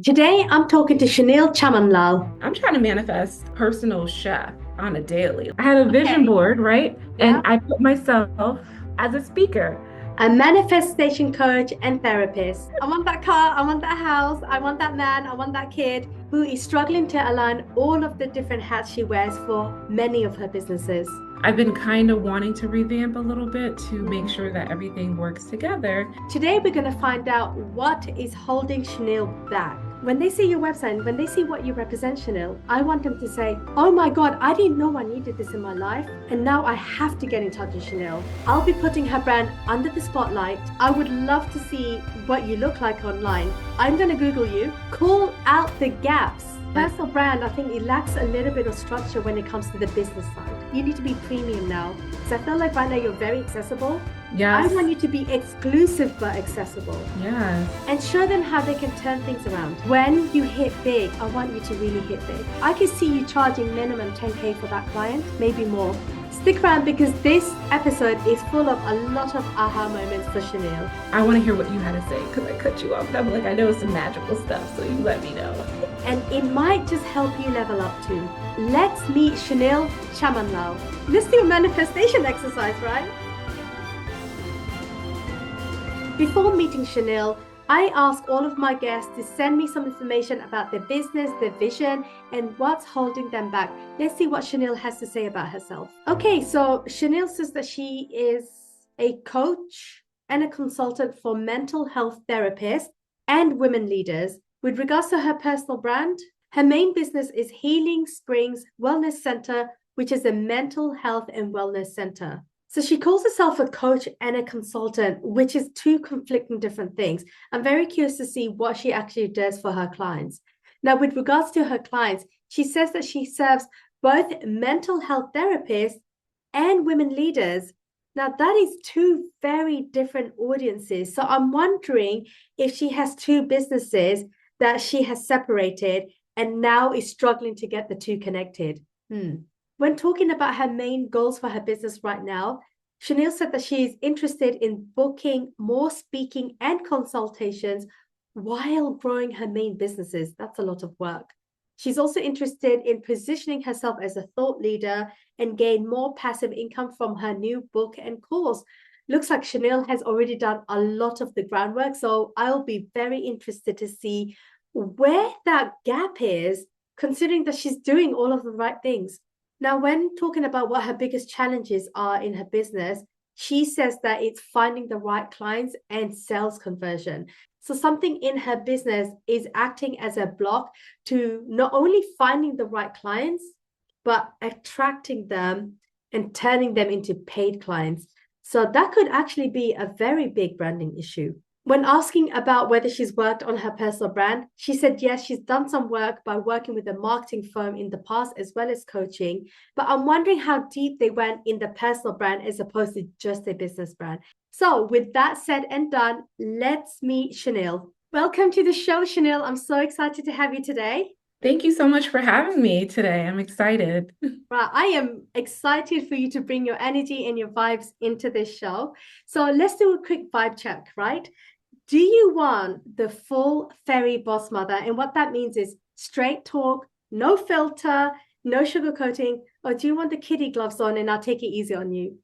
Today, I'm talking to Shawniel Chamanlal. I'm trying to manifest personal chef on a daily. I had a vision Okay. board, right? Yeah. And I put myself as a speaker. A manifestation coach and therapist. I want that car, I want that house, I want that man, I want that kid who is struggling to align all of the different hats she wears for many of her businesses. I've been kind of wanting to revamp a little bit to make sure that everything works together. Today, we're going to find out what is holding Chanel back. When they see your website, when they see what you represent, Chanel, I want them to say, oh my God, I didn't know I needed this in my life. And now I have to get in touch with Chanel. I'll be putting her brand under the spotlight. I would love to see what you look like online. I'm going to Google you, call out the gaps. Personal brand, I think it lacks a little bit of structure when it comes to the business side. You need to be premium now. Because I feel like right now you're very accessible. I Yes. want you to be exclusive but accessible Yes. and show them how they can turn things around. When you hit big, I want you to really hit big. I can see you charging minimum 10K for that client, maybe more. Stick around because this episode is full of a lot of aha moments for Chanel. I want to hear what you had to say because I cut you off. And I'm like, I know some magical stuff, so you let me know. And it might just help you level up too. Let's meet Shawniel Chamanlal. Let's do a manifestation exercise, right? Before meeting Shawniel, I ask all of my guests to send me some information about their business, their vision, and what's holding them back. Let's see what Shawniel has to say about herself. Okay, so Shawniel says that she is a coach and a consultant for mental health therapists and women leaders. With regards to her personal brand, her main business is Healing Springs Wellness Center, which is a mental health and wellness center. So she calls herself a coach and a consultant, which is two conflicting different things. I'm very curious to see what she actually does for her clients. Now, with regards to her clients, she says that she serves both mental health therapists and women leaders. Now, that is two very different audiences. So I'm wondering if she has two businesses that she has separated and now is struggling to get the two connected. When talking about her main goals for her business right now, Shawniel said that she is interested in booking more speaking and consultations while growing her main businesses. That's a lot of work. She's also interested in positioning herself as a thought leader and gain more passive income from her new book and course. Looks like Shawniel has already done a lot of the groundwork. So I'll be very interested to see where that gap is, considering that she's doing all of the right things. Now, when talking about what her biggest challenges are in her business, she says that it's finding the right clients and sales conversion. So, something in her business is acting as a block to not only finding the right clients, but attracting them and turning them into paid clients. So, that could actually be a very big branding issue. When asking about whether she's worked on her personal brand, she said yes, she's done some work by working with a marketing firm in the past as well as coaching. But I'm wondering how deep they went in the personal brand as opposed to just a business brand. So, with that said and done, let's meet Shawniel. Welcome to the show, Shawniel. I'm so excited to have you today. Thank you so much for having me today. I'm excited. Right, I am excited for you to bring your energy and your vibes into this show. So, let's do a quick vibe check, right? Do you want the full fairy boss mother? And what that means is straight talk, no filter, no sugarcoating, or do you want the kitty gloves on and I'll take it easy on you?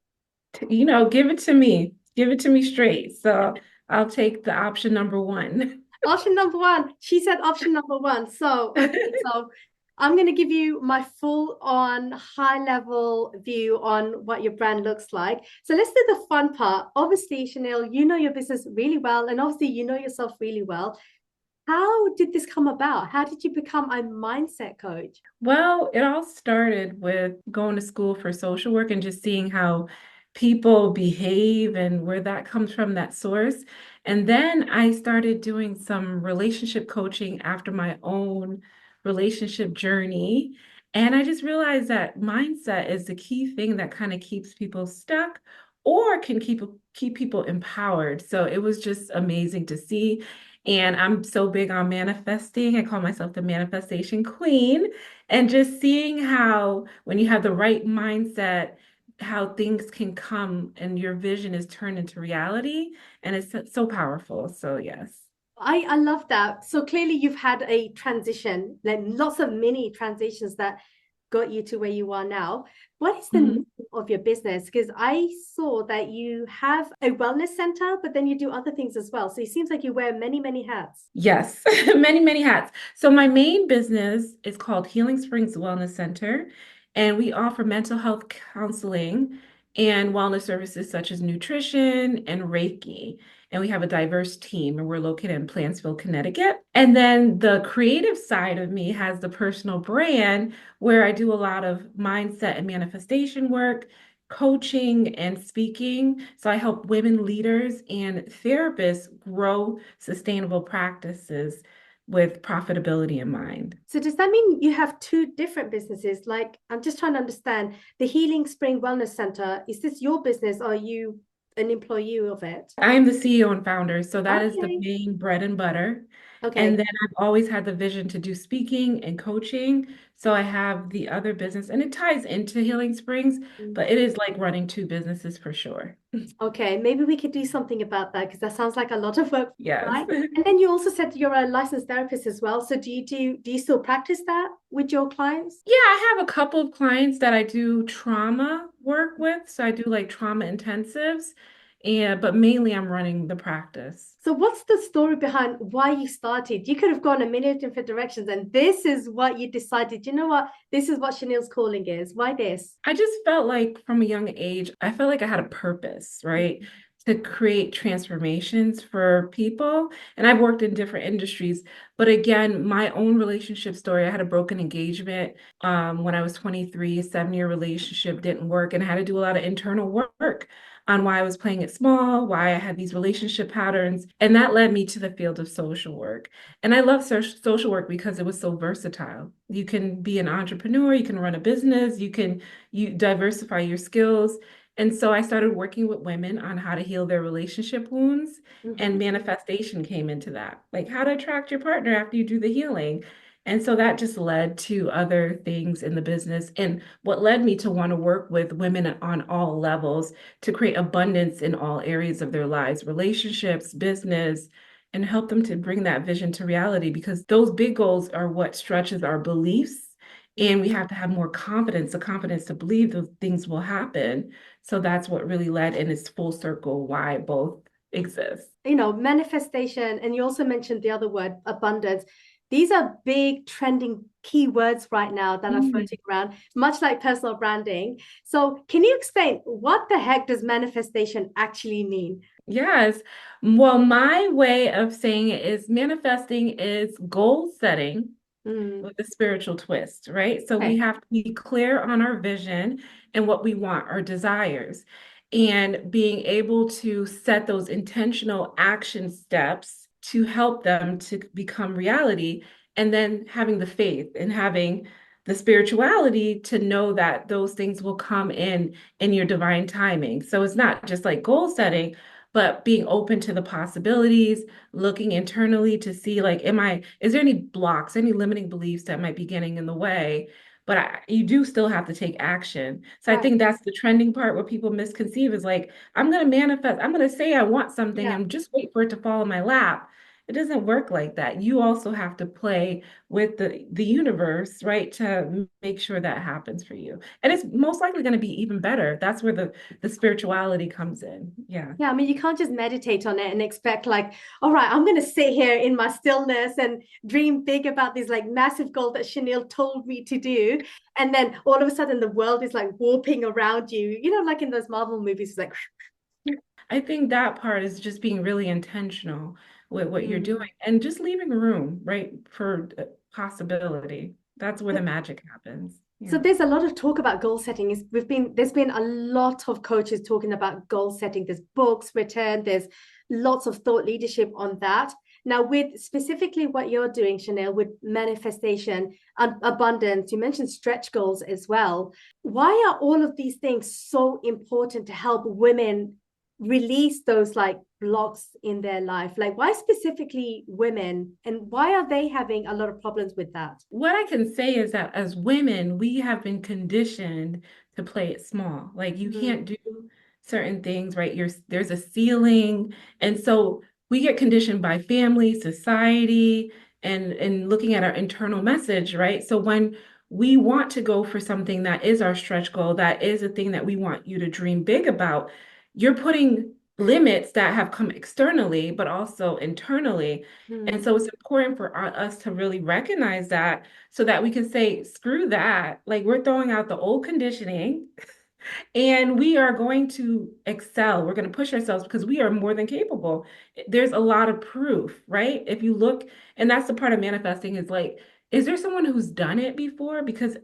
Give it to me. Give it to me straight. So I'll take the option number one. Option number one. She said option number one. So, okay, so I'm going to give you my full on high level view on what your brand looks like. So let's do the fun part. Obviously, Chanel, you know your business really well, and obviously, you know yourself really well. How did this come about? How did you become a mindset coach? Well, it all started with going to school for social work and just seeing how people behave and where that comes from, that source. And then I started doing some relationship coaching after my own relationship journey. And I just realized that mindset is the key thing that kind of keeps people stuck or can keep people empowered. So it was just amazing to see. And I'm so big on manifesting. I call myself the manifestation queen. And just seeing how, when you have the right mindset, how things can come and your vision is turned into reality. And it's so powerful. So, yes. I love that. So clearly you've had a transition, like lots of mini transitions that got you to where you are now. What is the name Mhm. of your business? Because I saw that you have a wellness center, but then you do other things as well. So it seems like you wear many, many hats. Yes, many, many hats. So my main business is called Healing Springs Wellness Center, and we offer mental health counseling and wellness services such as nutrition and Reiki. And we have a diverse team, and we're located in Plantsville, Connecticut. And then the creative side of me has the personal brand where I do a lot of mindset and manifestation work, coaching and speaking. So I help women leaders and therapists grow sustainable practices with profitability in mind. So does that mean you have two different businesses? Like, I'm just trying to understand the Healing Spring Wellness Center. Is this your business? Or are you an employee of it? I am the CEO and founder, so that is the Okay. main bread and butter. And Okay. then I've always had the vision to do speaking and coaching. So I have the other business, and it ties into Healing Springs, but it is like running two businesses for sure. Okay, maybe we could do something about that because that sounds like a lot of work, Yes. right? And then you also said you're a licensed therapist as well. So do you still practice that with your clients? Yeah, I have a couple of clients that I do trauma work with. So I do like trauma intensives, and but mainly I'm running the practice. So what's the story behind why you started? You could have gone a million different directions, and this is what you decided. You know what? This is what Chanel's calling is. Why this? I just felt like from a young age, I felt like I had a purpose, right? To create transformations for people. And I've worked in different industries. But again, my own relationship story, I had a broken engagement when I was 23, a 7-year relationship didn't work. And I had to do a lot of internal work on why I was playing it small, why I had these relationship patterns. And that led me to the field of social work. And I love social work because it was so versatile. You can be an entrepreneur, you can run a business, you diversify your skills. And so I started working with women on how to heal their relationship wounds, and Mhm. manifestation came into that, like how to attract your partner after you do the healing. And so that just led to other things in the business. And what led me to want to work with women on all levels to create abundance in all areas of their lives, relationships, business, and help them to bring that vision to reality because those big goals are what stretches our beliefs. And we have to have more confidence, the confidence to believe those things will happen. So that's what really led, and it's full circle why both exist. Manifestation, and you also mentioned the other word, abundance. These are big trending keywords right now that are Mhm. floating around, much like personal branding. So, can you explain what the heck does manifestation actually mean? Yes. Well, my way of saying it is manifesting is goal setting Mm, with a spiritual twist, right? So we okay. have to be clear on our vision and what we want, our desires, and being able to set those intentional action steps to help them to become reality, and then having the faith and having the spirituality to know that those things will come in your divine timing. So it's not just like goal setting, but being open to the possibilities, looking internally to see like, is there any blocks, any limiting beliefs that might be getting in the way? But you do still have to take action. So I Right. think that's the trending part where people misconceive is like, I'm going to manifest, I'm going to say I want something Yeah. and just wait for it to fall in my lap. It doesn't work like that. You also have to play with the universe, right, to make sure that happens for you. And it's most likely going to be even better. That's where the spirituality comes in. Yeah. Yeah, I mean, you can't just meditate on it and expect, like, all right, I'm going to sit here in my stillness and dream big about this like massive goal that Chanel told me to do. And then all of a sudden, the world is like warping around you, like in those Marvel movies, it's like, I think that part is just being really intentional with what you're mm. doing and just leaving room, right, for possibility. That's where the magic happens. So Yeah. there's a lot of talk about goal setting. There's been a lot of coaches talking about goal setting. There's books written, there's lots of thought leadership on that. Now, with specifically what you're doing, Chanel, with manifestation and abundance, you mentioned stretch goals as well. Why are all of these things so important to help women release those like blocks in their life? Like, why specifically women, and why are they having a lot of problems with that? What I can say is that as women, we have been conditioned to play it small. Like you Mm, can't do certain things, right? There's a ceiling. And so we get conditioned by family, society, and looking at our internal message, right? So when we want to go for something that is our stretch goal, that is a thing that we want you to dream big about, you're putting limits that have come externally, but also internally. And so it's important for us to really recognize that so that we can say, screw that. Like we're throwing out the old conditioning and we are going to excel. We're going to push ourselves because we are more than capable. There's a lot of proof, right? If you look, and that's the part of manifesting is like, is there someone who's done it before? Because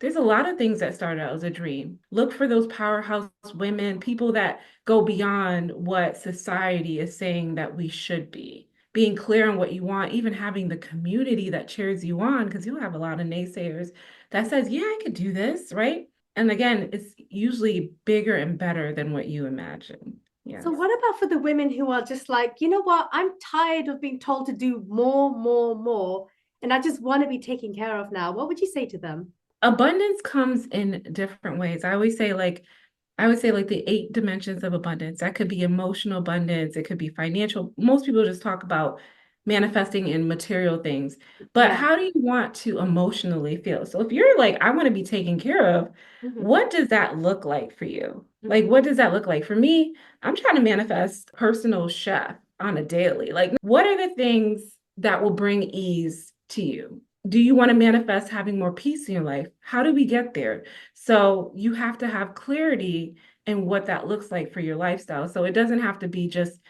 there's a lot of things that started out as a dream. Look for those powerhouse women, people that go beyond what society is saying that we should be. Being clear on what you want, even having the community that cheers you on, because you'll have a lot of naysayers that says, yeah, I could do this, right? And again, it's usually bigger and better than what you imagine. Yes. So what about for the women who are just like, you know what, I'm tired of being told to do more, more, more, and I just want to be taken care of now. What would you say to them? Abundance comes in different ways. I would say like the 8 dimensions of abundance. That could be emotional abundance, it could be financial. Most people just talk about manifesting in material things. But Yeah. how do you want to emotionally feel? So if you're like, I want to be taken care of, Mm-hmm. what does that look like for you? Like, Mm-hmm. what does that look like? For me, I'm trying to manifest personal chef on a daily. Like, what are the things that will bring ease to you? Do you want to manifest having more peace in your life? How do we get there? So you have to have clarity in what that looks like for your lifestyle. So it doesn't have to be just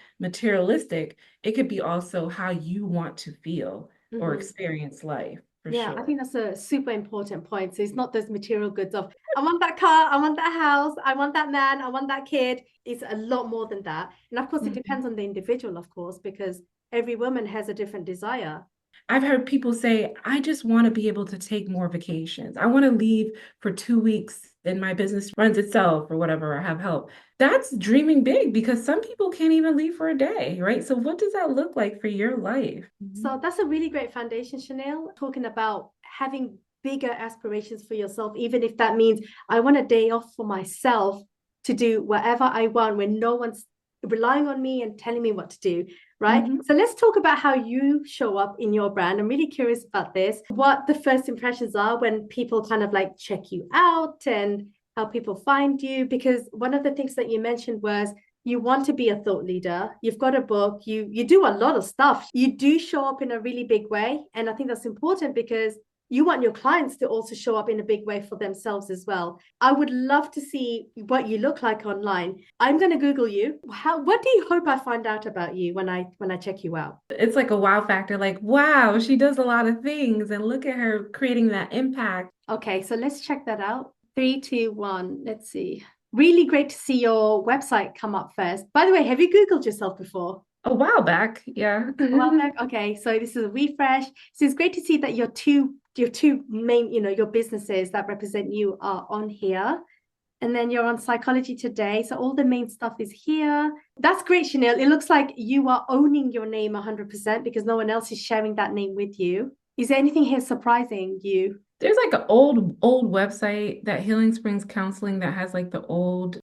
materialistic. It could be also how you want to feel or Mm-hmm. experience life for Yeah, I sure. think that's a super important point. So it's not those material goods of, I want that car, I want that house, I want that man, I want that kid. It's a lot more than that. And of course, it Mhm. depends on the individual, of course, because every woman has a different desire. I've heard people say, I just want to be able to take more vacations. I want to leave for 2 weeks and my business runs itself or whatever, or have help. That's dreaming big because some people can't even leave for a day, right? So, what does that look like for your life? So that's a really great foundation, Shawniel, talking about having bigger aspirations for yourself, even if that means I want a day off for myself to do whatever I want when no one's relying on me and telling me what to do, right? Mhm. So let's talk about how you show up in your brand. I'm really curious about this, what the first impressions are when people kind of like check you out and how people find you. Because one of the things that you mentioned was you want to be a thought leader, you've got a book, you do a lot of stuff, you do show up in a really big way, and I think that's important because you want your clients to also show up in a big way for themselves as well. I would love to see what you look like online. I'm going to Google you. What do you hope I find out about you when I check you out? It's like a wow factor, like, wow, she does a lot of things, and look at her creating that impact. Okay, so let's check that out. Three, two, one. Let's see. Really great to see your website come up first. By the way, have you Googled yourself before? A while back, yeah. A while back. Okay, so this is a refresh. So it's great to see that your two main, your businesses that represent you are on here. And then you're on Psychology Today. So all the main stuff is here. That's great, Shawniel. It looks like you are owning your name 100% because no one else is sharing that name with you. Is there anything here surprising you? There's like an old website, that Healing Springs Counseling, that has like the old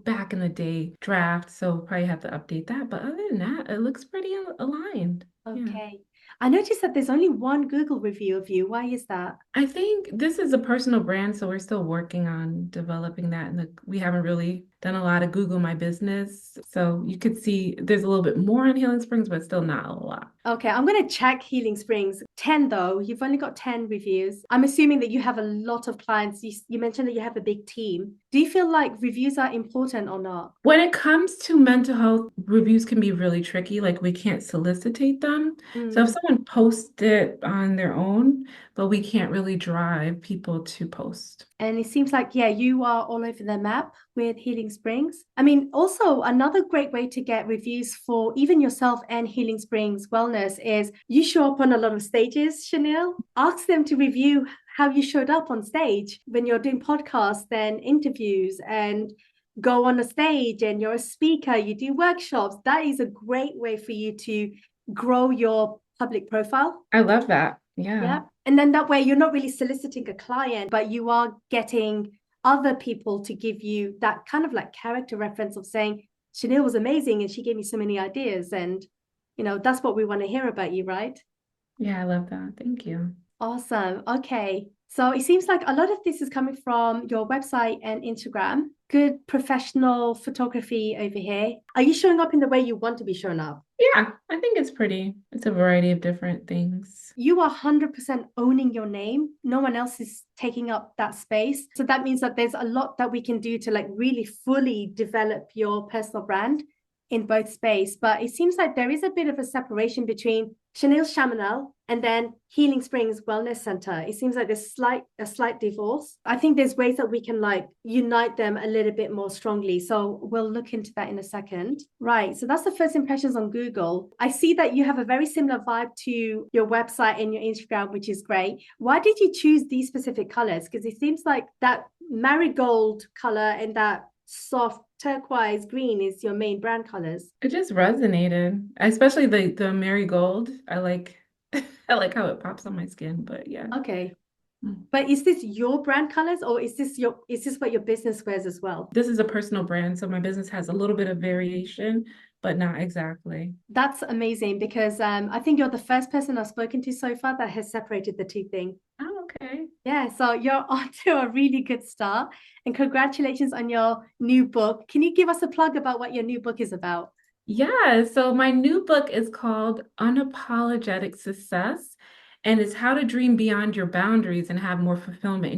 back in the day draft. So probably have to update that. But other than that, it looks pretty aligned. Yeah. Okay. I noticed that there's only one Google review of you. Why is that? I think this is a personal brand, so we're still working on developing that. And we haven't really done a lot of Google My Business. So you could see there's a little bit more on Healing Springs, but still not a lot. Okay, I'm going to check Healing Springs. 10 though, you've only got 10 reviews. I'm assuming that you have a lot of clients. You mentioned that you have a big team. Do you feel like reviews are important or not? When it comes to mental health, reviews can be really tricky. Like we can't solicitate them. So if Mm. someone posts it on their own, but we can't really drive people to post. And it seems like, yeah, you are all over the map with Healing Springs. I mean, also another great way to get reviews for even yourself and Healing Springs Wellness is you show up on a lot of stages, Shawniel. Ask them to review how you showed up on stage when you're doing podcasts and interviews and go on a stage and you're a speaker, you do workshops. That is a great way for you to grow your public profile. I love that. Yeah. Yeah. And then that way you're not really soliciting a client, but you are getting other people to give you that kind of like character reference of saying, Shawniel was amazing and she gave me so many ideas. And that's what we want to hear about you, right? Yeah, I love that. Thank you. Awesome. Okay. So it seems like a lot of this is coming from your website and Instagram. Good professional photography over here. Are you showing up in the way you want to be shown up? Yeah, I think it's a variety of different things. You are 100% owning your name. No one else is taking up that space. So that means that there's a lot that we can do to like really fully develop your personal brand in both space. But it seems like there is a bit of a separation between Shawniel Chamanlal and then Healing Springs Wellness Center. It seems like there's a slight divorce. I think there's ways that we can like unite them a little bit more strongly. So we'll look into that in a second. Right. So that's the first impressions on Google. I see that you have a very similar vibe to your website and your Instagram, which is great. Why did you choose these specific colors? Because it seems like that marigold color and that soft turquoise green is your main brand colors. It just resonated, especially the marigold. I like I like how it pops on my skin, but yeah. Okay. Mm. But is this your brand colors or is this what your business wears as well? This is a personal brand, so my business has a little bit of variation, but not exactly. That's amazing because I think you're the first person I've spoken to so far that has separated the two things. Oh, okay. Yeah, so you're on to a really good start. And congratulations on your new book. Can you give us a plug about what your new book is about? Yeah, so my new book is called Unapologetic Success, and it's how to dream beyond your boundaries and have more fulfillment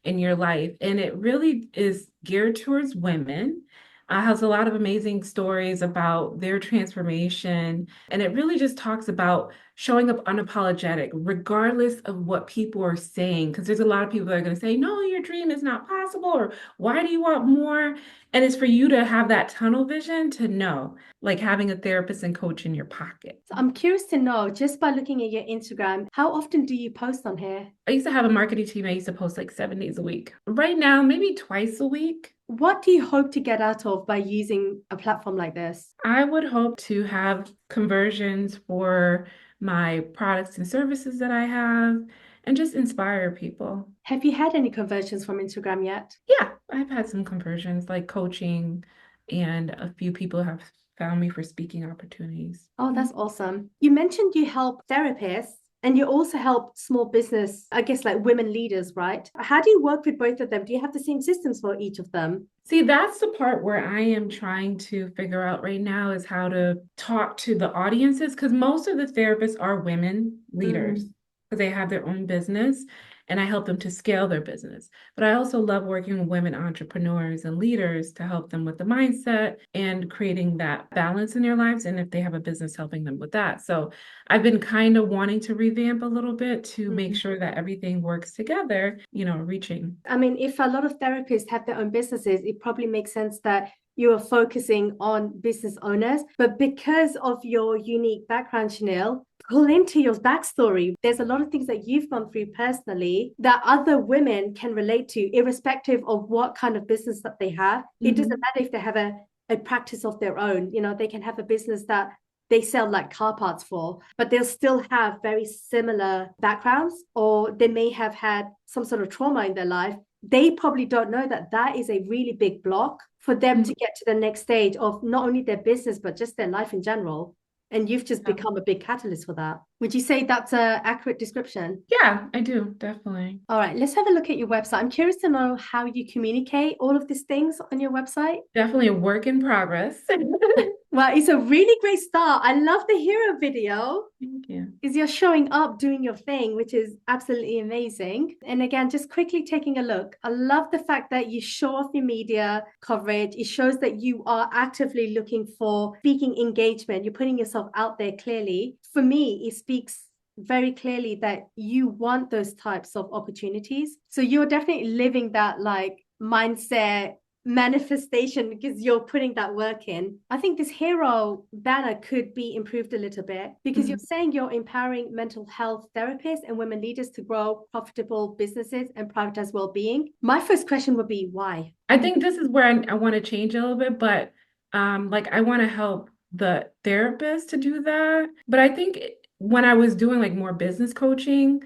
in your life. And it really is geared towards women. Has a lot of amazing stories about their transformation, and it really just talks about showing up unapologetic, regardless of what people are saying. Because there's a lot of people that are going to say, "No, your dream is not possible," or "Why do you want more?" And it's for you to have that tunnel vision to know, like having a therapist and coach in your pocket. So I'm curious to know, just by looking at your Instagram, how often do you post on here? I used to have a marketing team. I used to post like 7 days a week. Right now, maybe twice a week. What do you hope to get out of by using a platform like this? I would hope to have conversions for my products and services that I have and just inspire people. Have you had any conversions from Instagram yet? Yeah, I've had some conversions like coaching, and a few people have found me for speaking opportunities. Oh, that's awesome. You mentioned you help therapists and you also help small business, I guess like women leaders, right? How do you work with both of them? Do you have the same systems for each of them? See, that's the part where I am trying to figure out right now is how to talk to the audiences because most of the therapists are women leaders Mm. because they have their own business and I help them to scale their business. But I also love working with women entrepreneurs and leaders to help them with the mindset and creating that balance in their lives. And if they have a business, helping them with that. So I've been kind of wanting to revamp a little bit to make sure that everything works together, reaching. I mean, if a lot of therapists have their own businesses, it probably makes sense that you are focusing on business owners. But because of your unique background, Chanel, pull into your backstory. There's a lot of things that you've gone through personally that other women can relate to, irrespective of what kind of business that they have. It doesn't matter if they have a practice of their own. They can have a business that they sell like car parts for, but they'll still have very similar backgrounds, or they may have had some sort of trauma in their life. They probably don't know that that is a really big block for them to get to the next stage of not only their business, but just their life in general. And you've just become a big catalyst for that. Would you say that's an accurate description? Yeah, I do, definitely. All right, let's have a look at your website. I'm curious to know how you communicate all of these things on your website. Definitely a work in progress. Well, it's a really great start. I love the hero video. Thank you. Because you're showing up doing your thing, which is absolutely amazing. And again, just quickly taking a look, I love the fact that you show off your media coverage. It shows that you are actively looking for speaking engagement. You're putting yourself out there clearly. For me, it speaks very clearly that you want those types of opportunities. So you're definitely living that like mindset manifestation because you're putting that work in. I think this hero banner could be improved a little bit because you're saying you're empowering mental health therapists and women leaders to grow profitable businesses and prioritize well-being. My first question would be why? I think this is where I want to change a little bit, but like I want to help the therapist to do that. But I think when I was doing like more business coaching,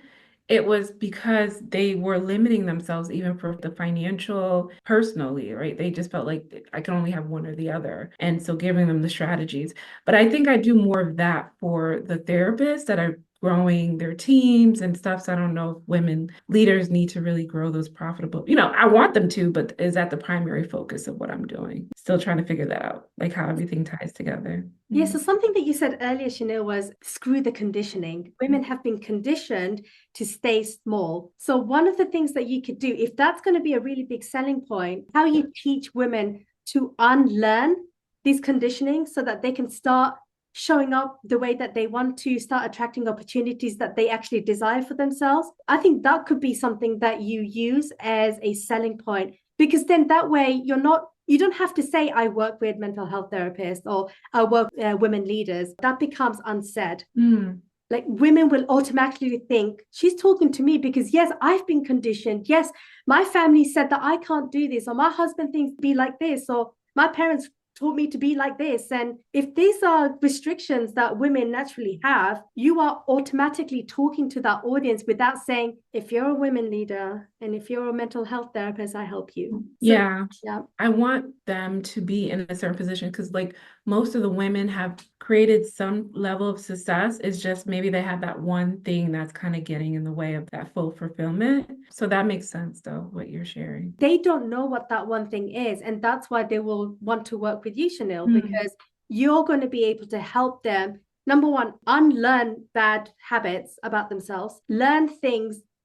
it was because they were limiting themselves even for the financial, personally, right? They just felt like I can only have one or the other. And so giving them the strategies. But I think I do more of that for the therapists that are growing their teams and stuff. So I don't know if women leaders need to really grow those profitable. I want them to, but is that the primary focus of what I'm doing? Still trying to figure that out, like how everything ties together. Yeah, so something that you said earlier, Shawniel, was screw the conditioning. Women have been conditioned to stay small. So one of the things that you could do, if that's going to be a really big selling point, how you teach women to unlearn this conditioning so that they can start showing up the way that they want to, start attracting opportunities that they actually desire for themselves. I think that could be something that you use as a selling point, because then that way you don't have to say, I work with mental health therapists or I work with women leaders. That becomes unsaid. Like women will automatically think she's talking to me because, yes, I've been conditioned. Yes, my family said that I can't do this, or my husband thinks be like this, or my parents taught me to be like this. And if these are restrictions that women naturally have, you are automatically talking to that audience without saying, if you're a women leader and if you're a mental health therapist, I help you. Yeah. Yeah. I want them to be in a certain position because like most of the women have created some level of success. It's just maybe they have that one thing that's kind of getting in the way of that full fulfillment. So that makes sense though, what you're sharing. They don't know what that one thing is. And that's why they will want to work with you, Shawniel, because you're going to be able to help them, number one, unlearn bad habits about themselves, learn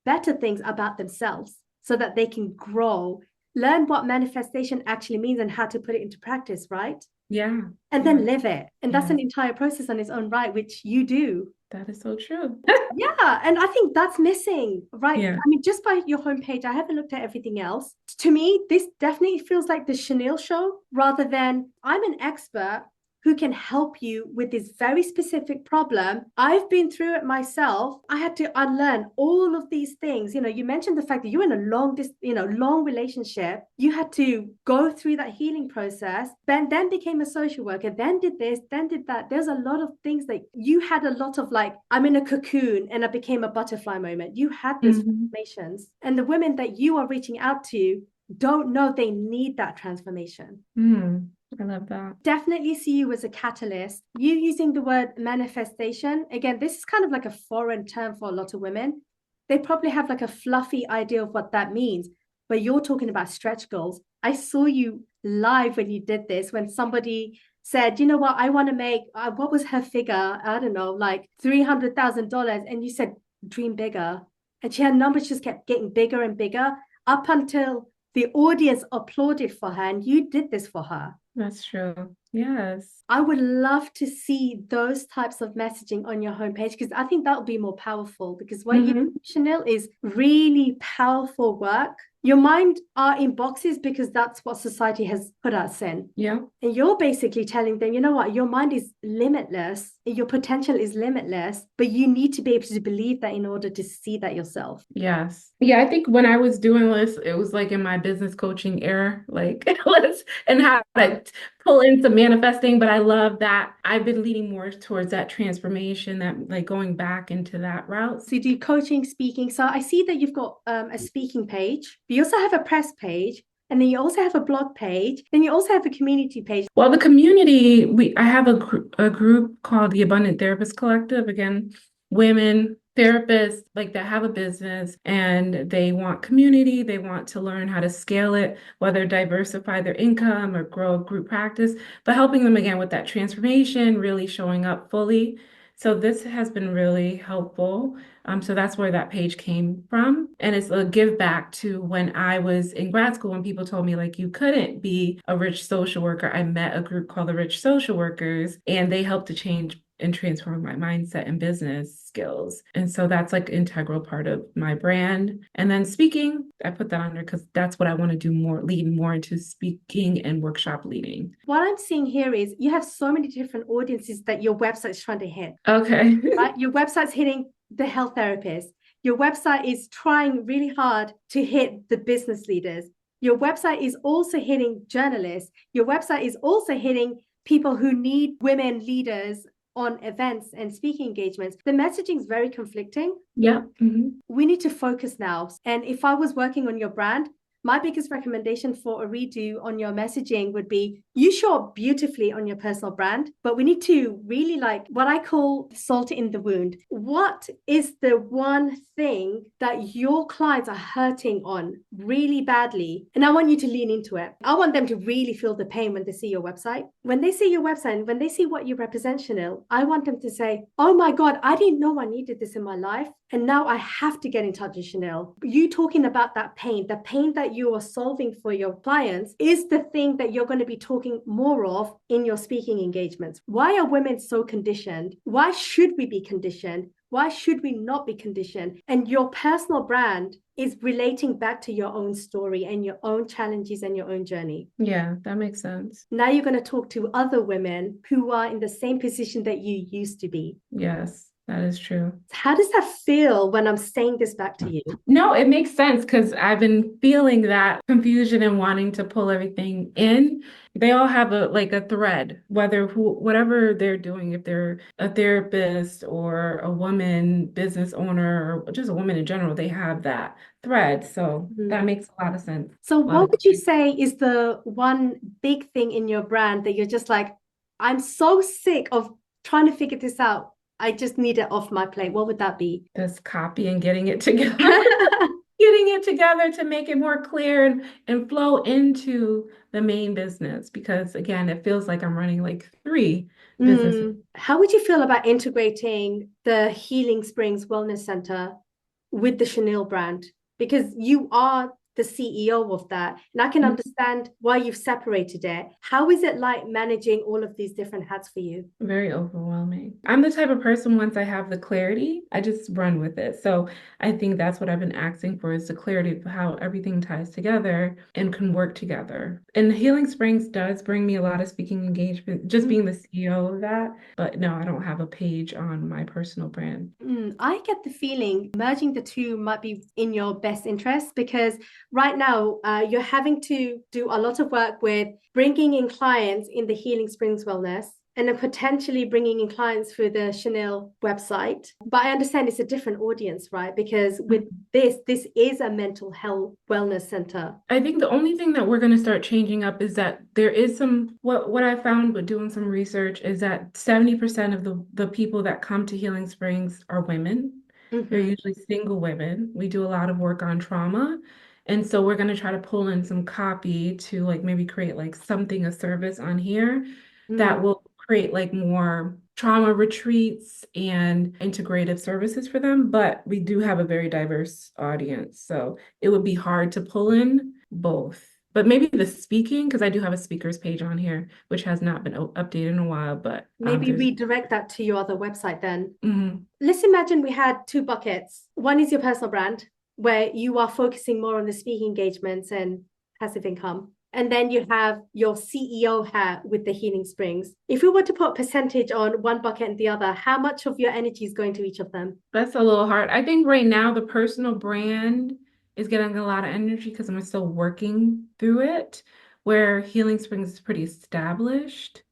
better things about themselves so that they can grow, learn what manifestation actually means and how to put it into practice, right? Yeah. And then live it. And that's an entire process on its own right, which you do. That is so true. Yeah, and I think that's missing, right? Yeah. I mean, just by your homepage, I haven't looked at everything else. To me, this definitely feels like the Shawniel show rather than I'm an expert who can help you with this very specific problem. I've been through it myself. I had to unlearn all of these things. You mentioned the fact that you're in a long relationship. You had to go through that healing process, then became a social worker, then did this, then did that. There's a lot of things that you had, a lot of like, I'm in a cocoon and I became a butterfly moment. You had those transformations. And the women that you are reaching out to don't know they need that transformation. I love that. Definitely see you as a catalyst. You using the word manifestation. Again, this is kind of like a foreign term for a lot of women. They probably have like a fluffy idea of what that means, but you're talking about stretch goals. I saw you live when you did this, when somebody said, you know what, I want to make, what was her figure? I don't know, like $300,000. And you said, dream bigger. And her numbers just kept getting bigger and bigger up until the audience applauded for her. And you did this for her. That's true. Yes. I would love to see those types of messaging on your homepage because I think that would be more powerful, because what you do, Shawniel, is really powerful work. Your mind are in boxes because that's what society has put us in. Yeah. And you're basically telling them, you know what, your mind is limitless, your potential is limitless, but you need to be able to believe that in order to see that yourself. Yes. Yeah, I think when I was doing this, it was like in my business coaching era, like and how to pull into manifesting. But I love that I've been leaning more towards that transformation, that like going back into that route. So you do coaching, speaking. So I see that you've got a speaking page. You also have a press page. And then you also have a blog page. Then you also have a community page. Well, the community, I have a group called the Abundant Therapist Collective. Again, women therapists like that have a business and they want community. They want to learn how to scale it, whether diversify their income or grow a group practice, but helping them again with that transformation, really showing up fully. So this has been really helpful. So that's where that page came from. And it's a give back to when I was in grad school, when people told me like, you couldn't be a rich social worker. I met a group called the Rich Social Workers, and they helped to change and transform my mindset and business skills. And so that's like integral part of my brand. And then speaking, I put that under because that's what I want to do more, lead more into speaking and workshop leading. What I'm seeing here is you have so many different audiences that your website is trying to hit. Okay. Right? Your website's hitting the health therapist. Your website is trying really hard to hit the business leaders. Your website is also hitting journalists. Your website is also hitting people who need women leaders on events and speaking engagements, the messaging is very conflicting. Yeah. We need to focus now. And if I was working on your brand, my biggest recommendation for a redo on your messaging would be you show up beautifully on your personal brand, but we need to really like what I call salt in the wound. What is the one thing that your clients are hurting on really badly? And I want you to lean into it. I want them to really feel the pain when they see your website. When they see your website and when they see what you represent, Shawniel, I want them to say, oh my God, I didn't know I needed this in my life. And now I have to get in touch with Shawniel. You talking about that pain, the pain that you are solving for your clients is the thing that you're going to be talking more of in your speaking engagements. Why are women so conditioned? Why should we be conditioned? Why should we not be conditioned? And your personal brand is relating back to your own story and your own challenges and your own journey. Yeah, that makes sense. Now you're going to talk to other women who are in the same position that you used to be. Yes. That is true. How does that feel when I'm saying this back to you? No, it makes sense because I've been feeling that confusion and wanting to pull everything in. They all have a thread, whatever they're doing, if they're a therapist or a woman business owner or just a woman in general, they have that thread. So that makes a lot of sense. So what would you say is the one big thing in your brand that you're just like, I'm so sick of trying to figure this out. I just need it off my plate. What would that be? Just copy and getting it together. Getting it together to make it more clear and flow into the main business. Because again, it feels like I'm running like three businesses. How would you feel about integrating the Healing Springs Wellness Center with the Shawniel brand? Because you are the CEO of that. And I can understand why you've separated it. How is it like managing all of these different hats for you? Very overwhelming. I'm the type of person, once I have the clarity, I just run with it. So I think that's what I've been asking for is the clarity of how everything ties together and can work together. And Healing Springs does bring me a lot of speaking engagement, just being the CEO of that. But no, I don't have a page on my personal brand. I get the feeling merging the two might be in your best interest because right now, you're having to do a lot of work with bringing in clients in the Healing Springs Wellness and then potentially bringing in clients through the Shawniel website. But I understand it's a different audience, right? Because with this is a mental health wellness center. I think the only thing that we're going to start changing up is that there is what I found with doing some research is that 70% of the people that come to Healing Springs are women. They're usually single women. We do a lot of work on trauma. And so we're going to try to pull in some copy to like maybe create like something, a service on here that will create like more trauma retreats and integrative services for them. But we do have a very diverse audience. So it would be hard to pull in both. But maybe the speaking, because I do have a speakers page on here, which has not been updated in a while, but maybe redirect that to your other website then. Let's imagine we had two buckets. One is your personal brand, where you are focusing more on the speaking engagements and passive income. And then you have your CEO hat with the Healing Springs. If we were to put a percentage on one bucket and the other, how much of your energy is going to each of them? That's a little hard. I think right now the personal brand is getting a lot of energy because I'm still working through it, where Healing Springs is pretty established.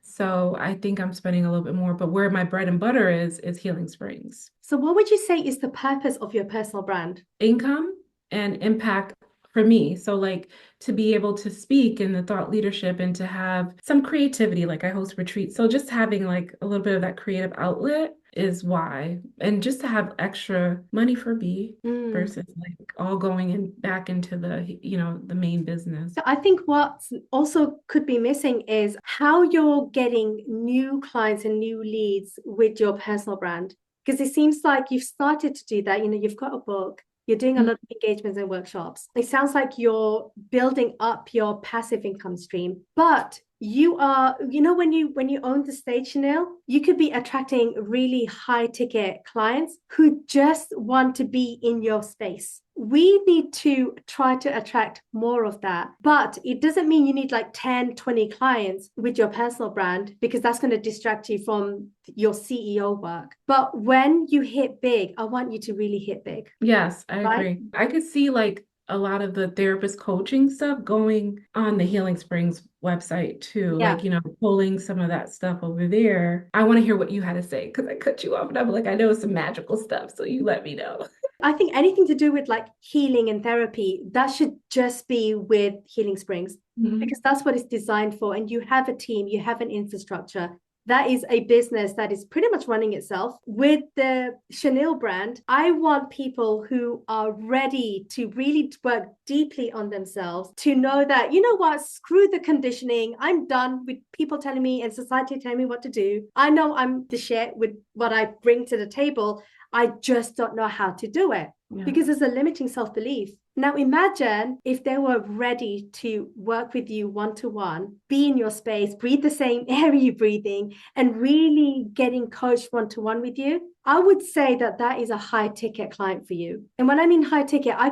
So I think I'm spending a little bit more, but where my bread and butter is Healing Springs. So what would you say is the purpose of your personal brand? Income and impact for me. So like to be able to speak in the thought leadership and to have some creativity, like I host retreats. So just having like a little bit of that creative outlet is why. And just to have extra money for me versus like all going in back into the main business. So I think what also could be missing is how you're getting new clients and new leads with your personal brand. Because it seems like you've started to do that. You've got a book. You're doing a lot of engagements and workshops. It sounds like you're building up your passive income stream, but you are, when you own the stage, Shawniel, you could be attracting really high ticket clients who just want to be in your space. We need to try to attract more of that, but it doesn't mean you need like 10, 20 clients with your personal brand because that's going to distract you from your CEO work. But when you hit big, I want you to really hit big. Yes, I agree. I could see like a lot of the therapist coaching stuff going on the Healing Springs website too, Yeah. like, pulling some of that stuff over there. I want to hear what you had to say because I cut you off and I'm like, I know some magical stuff, so you let me know. I think anything to do with like healing and therapy, that should just be with Healing Springs because that's what it's designed for. And you have a team, you have an infrastructure. That is a business that is pretty much running itself. With the Shawniel brand, I want people who are ready to really work deeply on themselves, to know that, you know what, screw the conditioning. I'm done with people telling me and society telling me what to do. I know I'm the shit with what I bring to the table. I just don't know how to do it because there's a limiting self-belief. Now imagine if they were ready to work with you one-to-one, be in your space, breathe the same air you're breathing, and really getting coached one-to-one with you. I would say that that is a high ticket client for you. And when I mean high ticket, I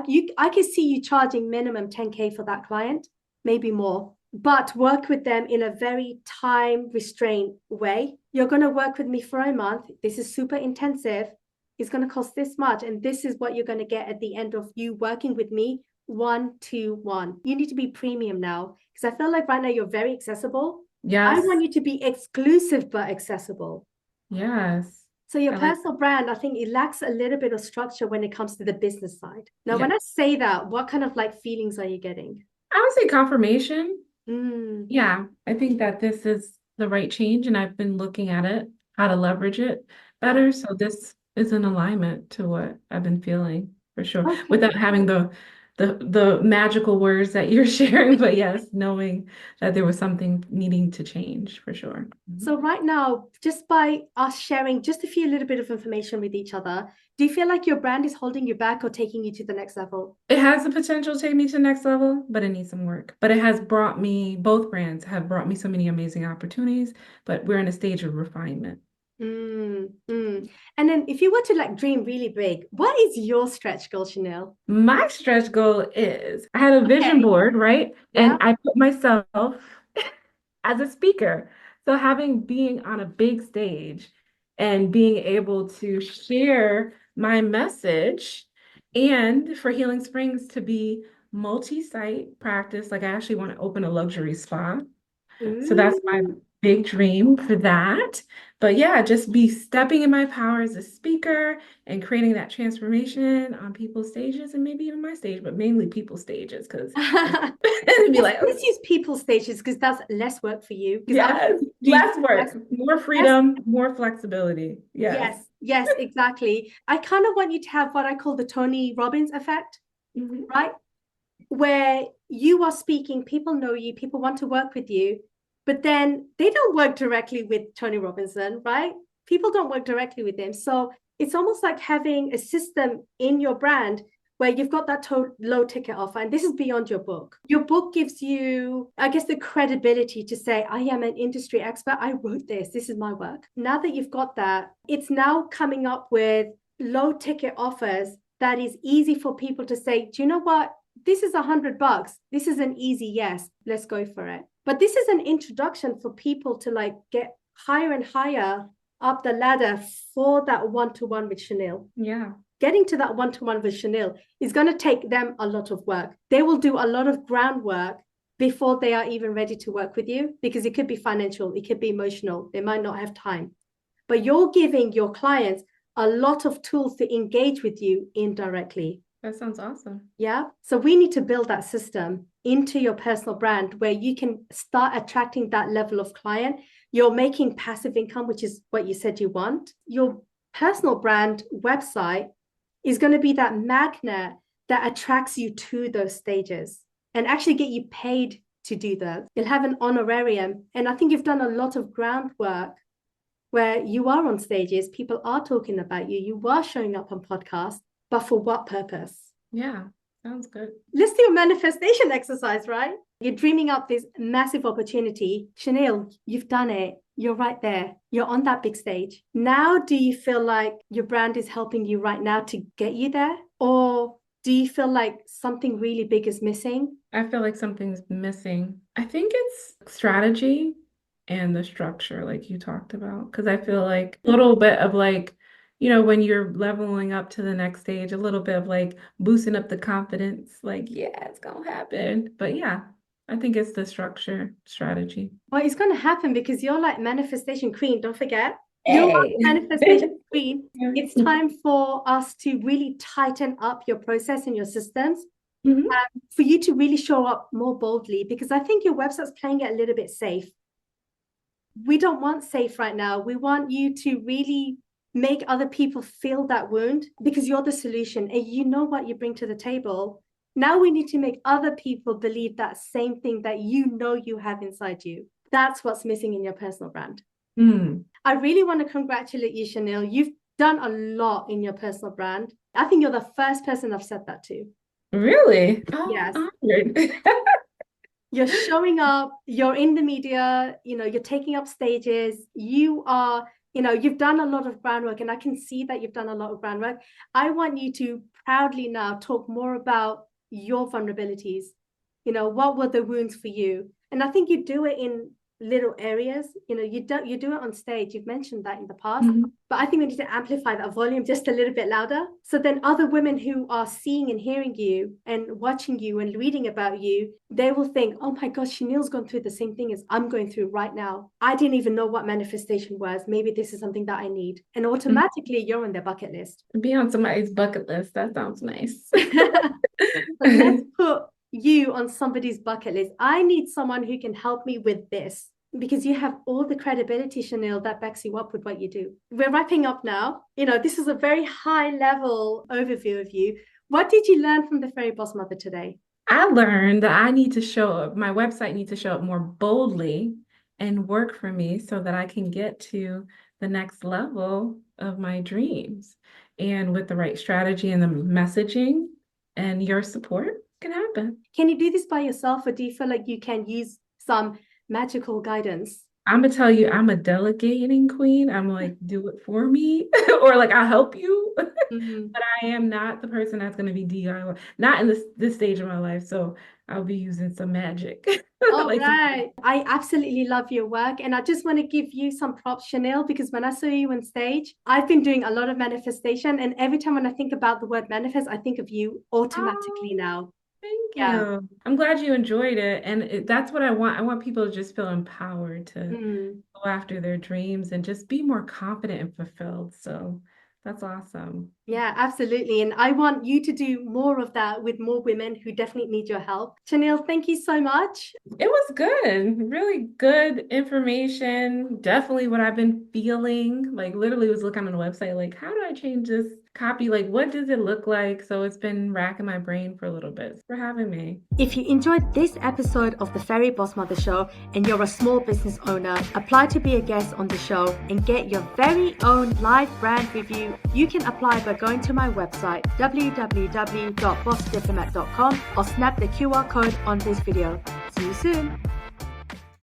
can see you charging minimum 10K for that client, maybe more, but work with them in a very time restrained way. You're going to work with me for a month. This is super intensive. It's going to cost this much. And this is what you're going to get at the end of you working with me one-to-one. You need to be premium now because I feel like right now you're very accessible. I Yes. want you to be exclusive but accessible. Yes. So your I like, personal brand, I think it lacks a little bit of structure when it comes to the business side. Now, when yeah. I say that, what kind of like feelings are you getting? I would say confirmation. Mm, Yeah, I think that this is the right change, and I've been looking at it, how to leverage it yeah. better. So this is in alignment to what I've been feeling for sure, Okay. without having the magical words that you're sharing, but yes, knowing that there was something needing to change for sure. Mhm. So right now, just by us sharing just a few little bit of information with each other, do you feel like your brand is holding you back or taking you to the next level? It has the potential to take me to the next level, but it needs some work. But it has brought me, both brands have brought me so many amazing opportunities, but we're in a stage of refinement. And then if you were to like dream really big, what is your stretch goal, Shawniel? My stretch goal is I had a vision Okay. board, right? Yeah. And I put myself as a speaker. So having being on a big stage and being able to share my message and for Healing Springs to be multi-site practice, like I actually want to open a luxury spa. So that's my Ooh. big dream for that. But yeah, just be stepping in my power as a speaker and creating that transformation on people's stages and maybe even my stage, but mainly people's stages because it'd be like, Let's use people stages because that's less work for you. Because I yes, do less work, more less. freedom, more flexibility. Yes. Yes, yes, exactly. I kind of want you to have what I call the Tony Robbins effect, Mhm. right? Where you are speaking, people know you, people want to work with you, but then they don't work directly with Tony Robinson, right? People don't work directly with him. So it's almost like having a system in your brand where you've got that low ticket offer. And this is beyond your book. Your book gives you, I guess, the credibility to say, I am an industry expert. I wrote this. This is my work. Now that you've got that, it's now coming up with low ticket offers that is easy for people to say, do you know what? This is $100. This is an easy yes. Let's go for it. But this is an introduction for people to like get higher and higher up the ladder for that one-to-one with Shawniel. Yeah. Getting to that one-to-one with Shawniel is going to take them a lot of work. They will do a lot of groundwork before they are even ready to work with you because it could be financial, it could be emotional. They might not have time. But you're giving your clients a lot of tools to engage with you indirectly. That sounds awesome. Yeah. So we need to build that system into your personal brand where you can start attracting that level of client. You're making passive income, which is what you said you want. Your personal brand website is going to be that magnet that attracts you to those stages and actually get you paid to do that. You'll have an honorarium. And I think you've done a lot of groundwork where you are on stages, people are talking about you, you are showing up on podcasts, but for what purpose? Yeah, sounds good. Let's do a manifestation exercise, right? You're dreaming up this massive opportunity. Shawniel, you've done it. You're right there. You're on that big stage. Now, do you feel like your brand is helping you right now to get you there? Or do you feel like something really big is missing? I feel like something's missing. I think it's strategy and the structure, like you talked about, because I feel like a little bit of like when you're leveling up to the next stage, a little bit of like boosting up the confidence, like, yeah, it's gonna happen. But yeah, I think it's the structure strategy. Well, it's going to happen because you're like manifestation queen. Don't forget, you're Hey. like manifestation queen. It's time for us to really tighten up your process and your systems, Mhm. for you to really show up more boldly, because I think your website's playing it a little bit safe. We don't want safe right now. We want you to really make other people feel that wound, because you're the solution and you know what you bring to the table. Now we need to make other people believe that same thing that you know you have inside you. That's what's missing in your personal brand. Mm. I really want to congratulate you, Shawniel. You've done a lot in your personal brand. I think you're the first person I've said that to. Really? Oh, Yes. I'm honored. You're showing up, you're in the media, you're taking up stages, you've done a lot of groundwork, and I can see that you've done a lot of groundwork. I want you to proudly now talk more about your vulnerabilities. What were the wounds for you? And I think you do it in little areas. You do it on stage. You've mentioned that in the past. Mhm. But I think we need to amplify that volume just a little bit louder. So then other women who are seeing and hearing you and watching you and reading about you, they will think, oh my gosh, Shawniel's gone through the same thing as I'm going through right now. I didn't even know what manifestation was. Maybe this is something that I need. And automatically you're on their bucket list. Be on somebody's bucket list. That sounds nice. But let's put you on somebody's bucket list. I need someone who can help me with this, because you have all the credibility, Shawniel, that backs you up with what you do. We're wrapping up now. This is a very high level overview of you. What did you learn from the Fairy Boss Mother today? I learned that I need to show up, my website needs to show up more boldly and work for me so that I can get to the next level of my dreams. And with the right strategy and the messaging and your support can happen. Can you do this by yourself, or do you feel like you can use some magical guidance? I'm gonna tell you, I'm a delegating queen. I'm like, do it for me, or like I'll help you. Mhm. But I am not the person that's gonna be DIY, not in this stage of my life. So I'll be using some magic. All Like some, right. I absolutely love your work. And I just want to give you some props, Shawniel, because when I saw you on stage, I've been doing a lot of manifestation. And every time when I think about the word manifest, I think of you automatically oh, now. thank Yeah. you. I'm glad you enjoyed it. And that's what I want. I want people to just feel empowered to Mm. go after their dreams and just be more confident and fulfilled. So that's awesome. Yeah, absolutely. And I want you to do more of that with more women who definitely need your help. Shawniel, thank you so much. It was good, really good information. Definitely what I've been feeling. Like literally was looking on the website, like, how do I change this copy? Like, what does it look like? So it's been racking my brain for a little bit. Thanks for having me. If you enjoyed this episode of the Fairy BOSSmother Show and you're a small business owner, apply to be a guest on the show and get your very own live brand review. You can apply by going to my website, www.bossdiplomat.com, or snap the QR code on this video. See you soon.